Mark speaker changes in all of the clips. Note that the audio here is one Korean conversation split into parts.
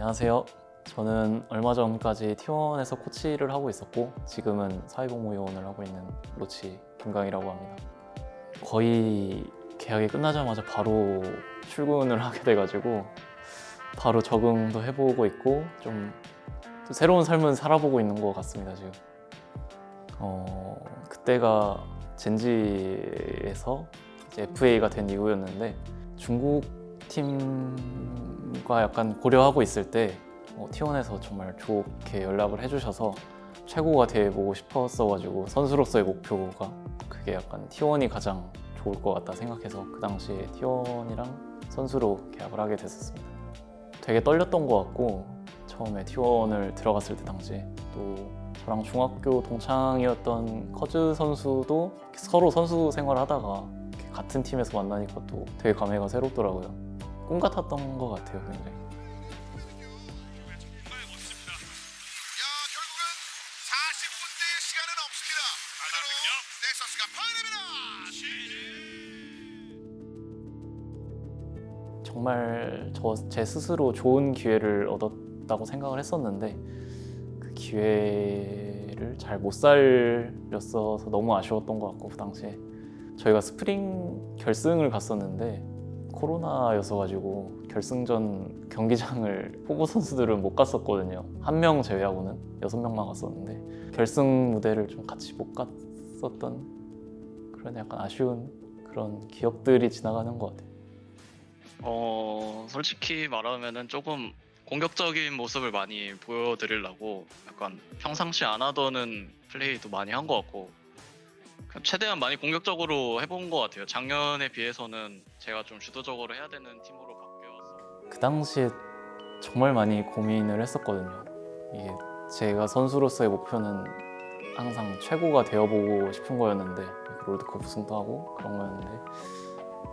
Speaker 1: 안녕하세요. 저는 얼마 전까지 T1에서 코치를 하고 있었고 지금은 사회복무요원을 하고 있는 로치 김강희라고 합니다. 거의 계약이 끝나자마자 바로 출근을 하게 돼가지고 바로 적응도 해보고 있고 좀 새로운 삶은 살아보고 있는 것 같습니다 지금. 그때가 젠지에서 이제 FA가 된 이후였는데 중국 팀과 약간 고려하고 있을 때 T1에서 정말 좋게 연락을 해주셔서 최고가 돼보고 싶었어가지고 선수로서의 목표가 그게 약간 T1이 가장 좋을 것 같다 생각해서 그 당시에 T1이랑 선수로 계약을 하게 됐었습니다. 되게 떨렸던 것 같고 처음에 T1을 들어갔을 때 당시에 또 저랑 중학교 동창이었던 커즈 선수도 서로 선수 생활을 하다가 같은 팀에서 만나니까 또 되게 감회가 새롭더라고요. 꿈 같았던 것 같아요, 굉장히.
Speaker 2: 결국은 45분대의 시간은 없습니다. 그대로 넥서스가 파이널입니다.
Speaker 1: 정말 제 스스로 좋은 기회를 얻었다고 생각을 했었는데 그 기회를 잘 못 살렸어서 너무 아쉬웠던 것 같고 그 당시에 저희가 스프링 결승을 갔었는데 코로나여서가지고 결승전 경기장을 후보 선수들은 못 갔었거든요. 한 명 제외하고는 6명만 갔었는데 결승 무대를 좀 같이 못 갔었던 그런 약간 아쉬운 그런 기억들이 지나가는 것 같아요.
Speaker 3: 솔직히 말하면은 조금 공격적인 모습을 많이 보여드리려고 약간 평상시 안 하던 플레이도 많이 한 것 같고 최대한 많이 공격적으로 해본 것 같아요. 작년에 비해서는 제가 좀 주도적으로 해야 되는 팀으로 바뀌어서
Speaker 1: 그 당시에 정말 많이 고민을 했었거든요. 이게 제가 선수로서의 목표는 항상 최고가 되어보고 싶은 거였는데 롤드컵 우승도 하고 그런 거였는데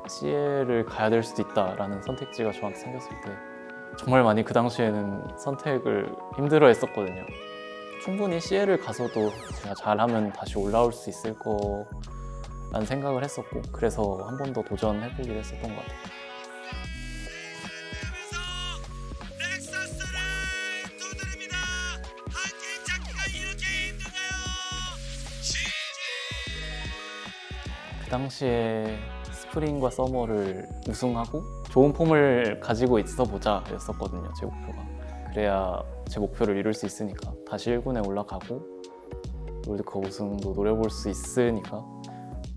Speaker 1: CL을 가야 될 수도 있다라는 선택지가 저한테 생겼을 때 정말 많이 그 당시에는 선택을 힘들어 했었거든요. 충분히 CL을 가서도 제가 잘하면 다시 올라올 수 있을 거라는 생각을 했었고 그래서 한 번 더 도전해보기로 했었던 것 같아요.
Speaker 2: 넥서스를 두드립니다. 한 게임 잡기가 이렇게 힘드네요.
Speaker 1: 그 당시에 스프링과 서머를 우승하고 좋은 폼을 가지고 있어 보자 였었거든요, 제 목표가. 그래야 제 목표를 이룰 수 있으니까 다시 1군에 올라가고 롤드컵 우승도 노려볼 수 있으니까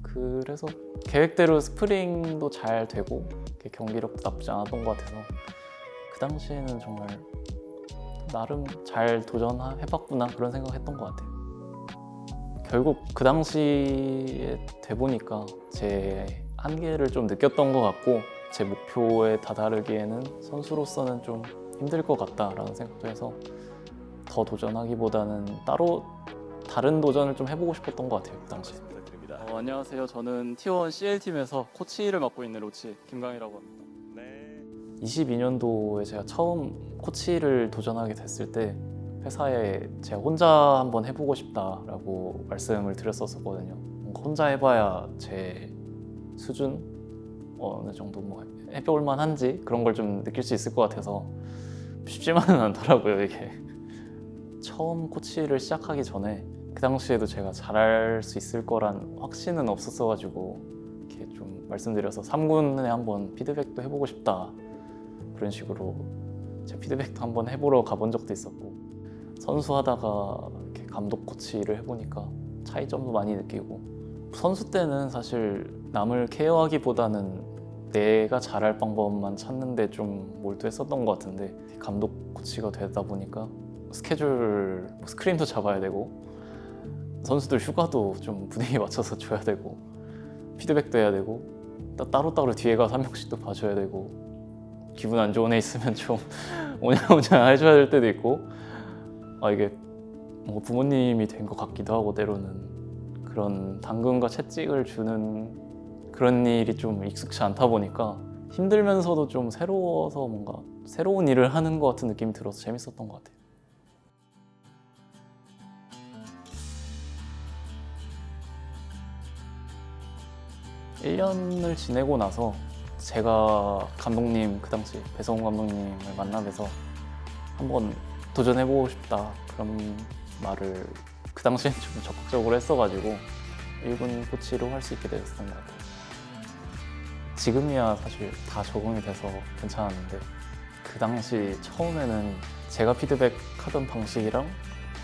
Speaker 1: 그래서 계획대로 스프링도 잘 되고 경기력도 나쁘지 않았던 것 같아서 그 당시에는 정말 나름 잘 도전해봤구나 그런 생각했던 것 같아요. 결국 그 당시에 돼보니까 제 한계를 좀 느꼈던 것 같고 제 목표에 다다르기에는 선수로서는 좀 힘들 것 같다라는 생각도 해서 더 도전하기보다는 따로 다른 도전을 좀 해보고 싶었던 것 같아요, 그 당시에. 안녕하세요. 저는 T1 CL팀에서 코치를 맡고 있는 로치 김강희라고 합니다. 22년도에 제가 처음 코치를 도전하게 됐을 때 회사에 제가 혼자 한번 해보고 싶다라고 말씀을 드렸었거든요. 혼자 해봐야 제 수준 어느 정도 뭐 해볼 만한지 그런 걸 좀 느낄 수 있을 것 같아서 쉽지만은 않더라고요, 이게. 처음 코치를 시작하기 전에 그 당시에도 제가 잘할 수 있을 거란 확신은 없었어가지고 이렇게 좀 말씀드려서 3군에 한번 피드백도 해보고 싶다 그런 식으로 제 피드백도 한번 해보러 가본 적도 있었고 선수하다가 이렇게 감독 코치를 해보니까 차이점도 많이 느끼고 선수 때는 사실 남을 케어하기보다는 내가 잘할 방법만 찾는데 좀 몰두했었던 것 같은데 감독 코치가 되다 보니까 스케줄, 스크림도 잡아야 되고 선수들 휴가도 좀 분위기에 맞춰서 줘야 되고 피드백도 해야 되고 따로따로 뒤에 가서 한 명씩도 봐줘야 되고 기분 안 좋은 애 있으면 좀 오냐오냐 해줘야 될 때도 있고 이게 뭔가 부모님이 된 것 같기도 하고 때로는 그런 당근과 채찍을 주는 그런 일이 좀 익숙치 않다 보니까 힘들면서도 좀 새로워서 뭔가 새로운 일을 하는 것 같은 느낌이 들어서 재밌었던 것 같아요. (1년을) 지내고 나서 제가 감독님 그 당시 배성훈 감독님을 만나뵈서 한번 도전해보고 싶다 그런 말을 그 당시엔 좀 적극적으로 했어가지고 1군 코치로 할 수 있게 되었던 것 같아요. 지금이야 사실 다 적응이 돼서 괜찮았는데 그 당시 처음에는 제가 피드백하던 방식이랑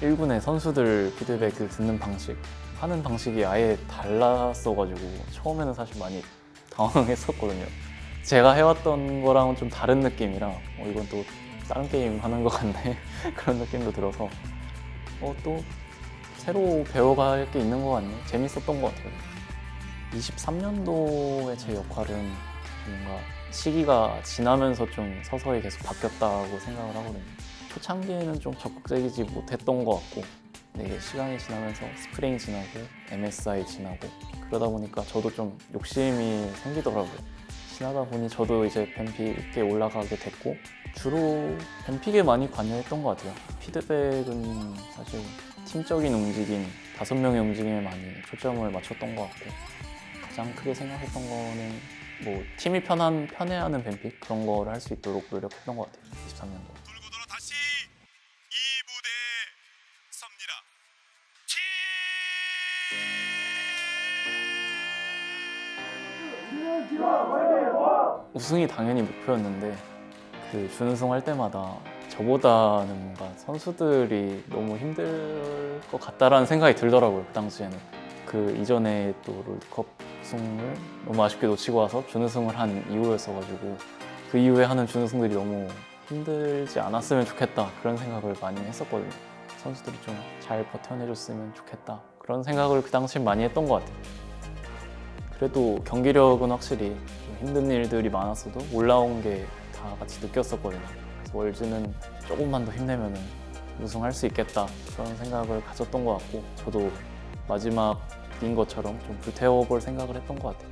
Speaker 1: 1군의 선수들 피드백을 듣는 방식 하는 방식이 아예 달랐어가지고 처음에는 사실 많이 당황했었거든요. 제가 해왔던 거랑은 좀 다른 느낌이라 이건 또 다른 게임 하는 것 같네 그런 느낌도 들어서 또 새로 배워갈 게 있는 것 같네 재밌었던 것 같아요. 23년도의 제 역할은 뭔가 시기가 지나면서 좀 서서히 계속 바뀌었다고 생각을 하거든요. 초창기에는 좀 적극적이지 못했던 것 같고 이게 시간이 지나면서 스프링 지나고 MSI 지나고 그러다 보니까 저도 좀 욕심이 생기더라고요. 지나다 보니 저도 이제 뱀픽에 올라가게 됐고 주로 뱀픽에 많이 관여했던 것 같아요. 피드백은 사실 팀적인 움직임, 5명의 움직임에 많이 초점을 맞췄던 것 같고 가장 크게 생각했던 거는 뭐 팀이 편해하는 뱀픽 그런 거를 할 수 있도록 노력했던 것 같아요. 23년도.
Speaker 2: 돌고 돌아 다시 이 무대에 섭니다.
Speaker 1: 우승이 당연히 목표였는데 그 준우승 할 때마다 저보다는 뭔가 선수들이 너무 힘들 것 같다라는 생각이 들더라고요. 그 당시에는 그 이전에 또 롤드컵 우승을 너무 아쉽게 놓치고 와서 준우승을 한 이후였어가지고 그 이후에 하는 준우승들이 너무 힘들지 않았으면 좋겠다 그런 생각을 많이 했었거든요. 선수들이 좀 잘 버텨내줬으면 좋겠다 그런 생각을 그 당시엔 많이 했던 것 같아요. 그래도 경기력은 확실히 좀 힘든 일들이 많았어도 올라온 게 다 같이 느꼈었거든요. 그래서 월즈는 조금만 더 힘내면 우승할 수 있겠다 그런 생각을 가졌던 것 같고 저도 마지막인 것처럼 좀 불태워볼 생각을 했던 것 같아요.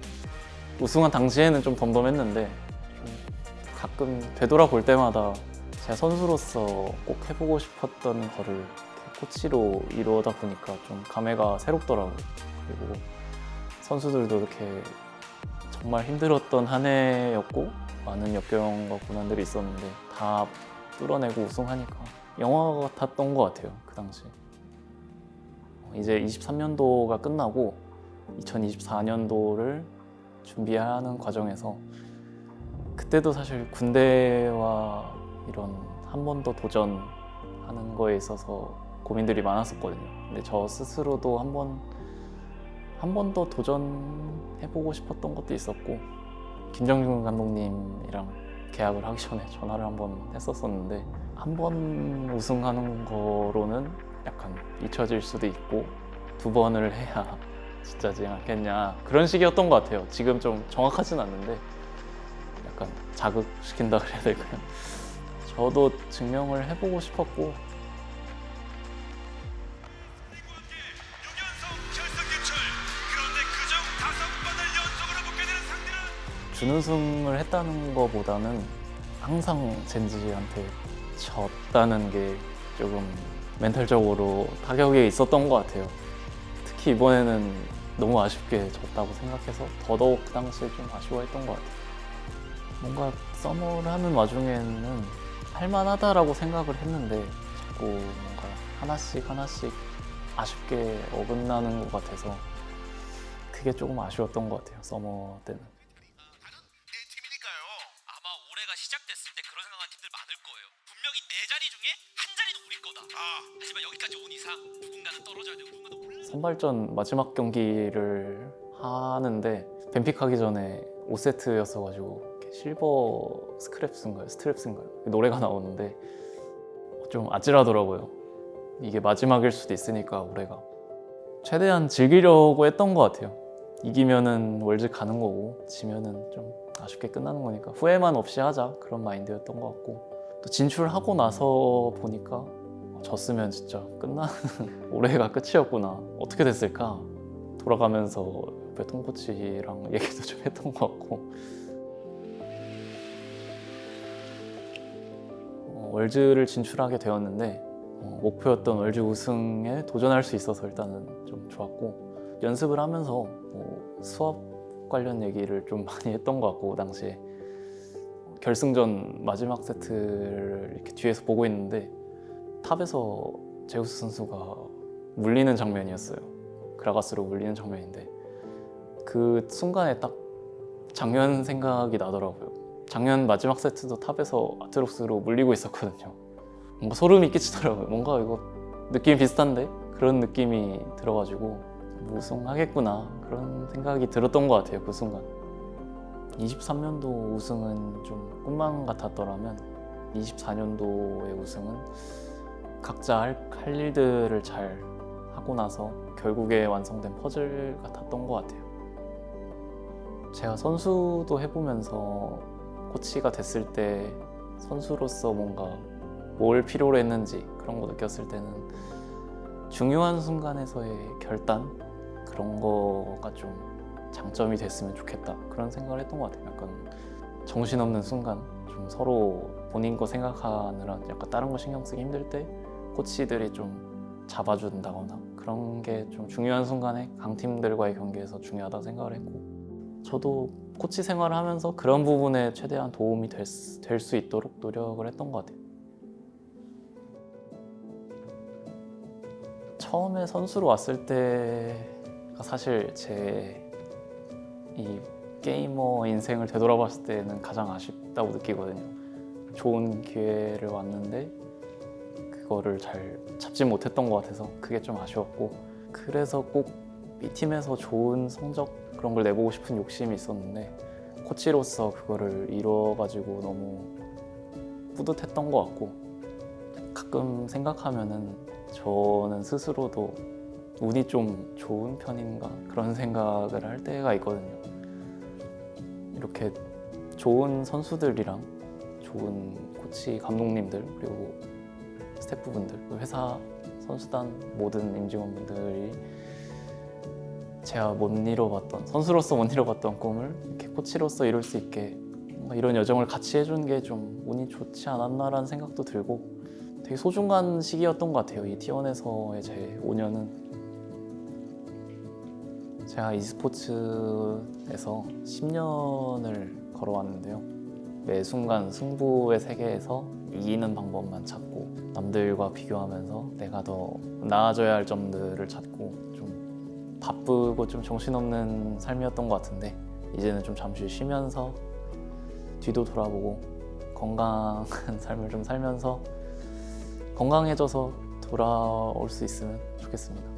Speaker 1: 우승한 당시에는 좀 덤덤했는데 좀 가끔 되돌아볼 때마다 제가 선수로서 꼭 해보고 싶었던 거를 이렇게 코치로 이루다 보니까 좀 감회가 새롭더라고요. 그리고 선수들도 이렇게 정말 힘들었던 한 해였고 많은 역경과 고난들이 있었는데 다 뚫어내고 우승하니까 영화 같았던 것 같아요. 그 당시 이제 23년도가 끝나고 2024년도를 준비하는 과정에서 그때도 사실 군대와 이런 한 번 더 도전하는 거에 있어서 고민들이 많았었거든요. 근데 저 스스로도 한 번 더 도전해보고 싶었던 것도 있었고 김정준 감독님이랑 계약을 하기 전에 전화를 한번 했었었는데 한 번 우승하는 거로는 약간 잊혀질 수도 있고 2번을 해야 진짜지 않겠냐 그런 식이었던 것 같아요. 지금 좀 정확하진 않는데 약간 자극시킨다 그래야 될까요? 저도 증명을 해보고 싶었고
Speaker 2: 그리고 함께 6연속 결승 진출. 그런데 그중 5번을 연속으로 붙게 되는 상대는
Speaker 1: 준우승을 했다는 거보다는 항상 젠지한테 졌다는 게 조금 멘탈적으로 타격이 있었던 것 같아요. 특히 이번에는 너무 아쉽게 졌다고 생각해서 더더욱 그 당시에 좀 아쉬워했던 것 같아요. 뭔가 서머를 하는 와중에는 할만하다라고 생각을 했는데 자꾸 뭔가 하나씩 아쉽게 어긋나는 것 같아서 그게 조금 아쉬웠던 것 같아요. 서머 때는.
Speaker 2: 내 팀이니까요. 아마 올해가 시작됐을 때 그런 생각한 팀들 많을 거예요. 분명히 4자리 중에 한 자리는 우리 거다. 하지만 여기까지 온 이상 누군가는 떨어져야 되고 누군가는 올라.
Speaker 1: 선발전 마지막 경기를 하는데 뱀픽하기 전에 5세트였어가지고 실버 스트랩스인가요? 노래가 나오는데 좀 아찔하더라고요. 이게 마지막일 수도 있으니까 올해가 최대한 즐기려고 했던 것 같아요. 이기면은 월즈 가는 거고 지면은 좀 아쉽게 끝나는 거니까 후회만 없이 하자 그런 마인드였던 것 같고 또 진출하고 나서 보니까 졌으면 진짜 끝나는 올해가 끝이었구나 어떻게 됐을까 돌아가면서 옆에 통코치랑 얘기도 좀 했던 것 같고 월즈를 진출하게 되었는데 목표였던 월즈 우승에 도전할 수 있어서 일단은 좀 좋았고 연습을 하면서 수업 관련 얘기를 좀 많이 했던 것 같고 당시에 결승전 마지막 세트를 이렇게 뒤에서 보고 있는데 탑에서 제우스 선수가 물리는 장면이었어요. 그라가스로 물리는 장면인데 그 순간에 딱 작년 생각이 나더라고요. 작년 마지막 세트도 탑에서 아트록스로 물리고 있었거든요. 뭔가 소름이 끼치더라고요. 뭔가 이거 느낌이 비슷한데? 그런 느낌이 들어가지고 뭐 우승하겠구나 그런 생각이 들었던 것 같아요. 그 순간 23년도 우승은 좀 꿈만 같았더라면 24년도의 우승은 각자 할 일들을 잘 하고 나서 결국에 완성된 퍼즐 같았던 것 같아요. 제가 선수도 해보면서 코치가 됐을 때 선수로서 뭔가 뭘 필요로 했는지 그런 거 느꼈을 때는 중요한 순간에서의 결단 그런 거가 좀 장점이 됐으면 좋겠다 그런 생각을 했던 것 같아요. 약간 정신없는 순간 좀 서로 본인 거 생각하느라 약간 다른 거 신경 쓰기 힘들 때 코치들이 좀 잡아준다거나 그런 게 좀 중요한 순간에 강팀들과의 경기에서 중요하다고 생각을 했고 저도 코치 생활을 하면서 그런 부분에 최대한 도움이 될 수 있도록 노력을 했던 것 같아요. 처음에 선수로 왔을 때가 사실 제 이 게이머 인생을 되돌아봤을 때는 가장 아쉽다고 느끼거든요. 좋은 기회를 왔는데 그거를 잘 잡지 못했던 것 같아서 그게 좀 아쉬웠고 그래서 꼭 B팀에서 좋은 성적 그런 걸 내보고 싶은 욕심이 있었는데 코치로서 그거를 이뤄가지고 너무 뿌듯했던 것 같고 가끔 생각하면은 저는 스스로도 운이 좀 좋은 편인가 그런 생각을 할 때가 있거든요. 이렇게 좋은 선수들이랑 좋은 코치 감독님들 그리고 스태프분들 회사 선수단 모든 임직원분들이 제가 못 이뤄봤던 선수로서 못 이뤄봤던 꿈을 이렇게 코치로서 이룰 수 있게 뭔가 이런 여정을 같이 해준 게 좀 운이 좋지 않았나라는 생각도 들고 되게 소중한 시기였던 것 같아요. 이 T1에서의 제 5년은 제가 e스포츠에서 10년을 걸어왔는데요. 매 순간 승부의 세계에서 이기는 방법만 찾고 남들과 비교하면서 내가 더 나아져야 할 점들을 찾고 좀 바쁘고 좀 정신없는 삶이었던 것 같은데 이제는 좀 잠시 쉬면서 뒤도 돌아보고 건강한 삶을 좀 살면서 건강해져서 돌아올 수 있으면 좋겠습니다.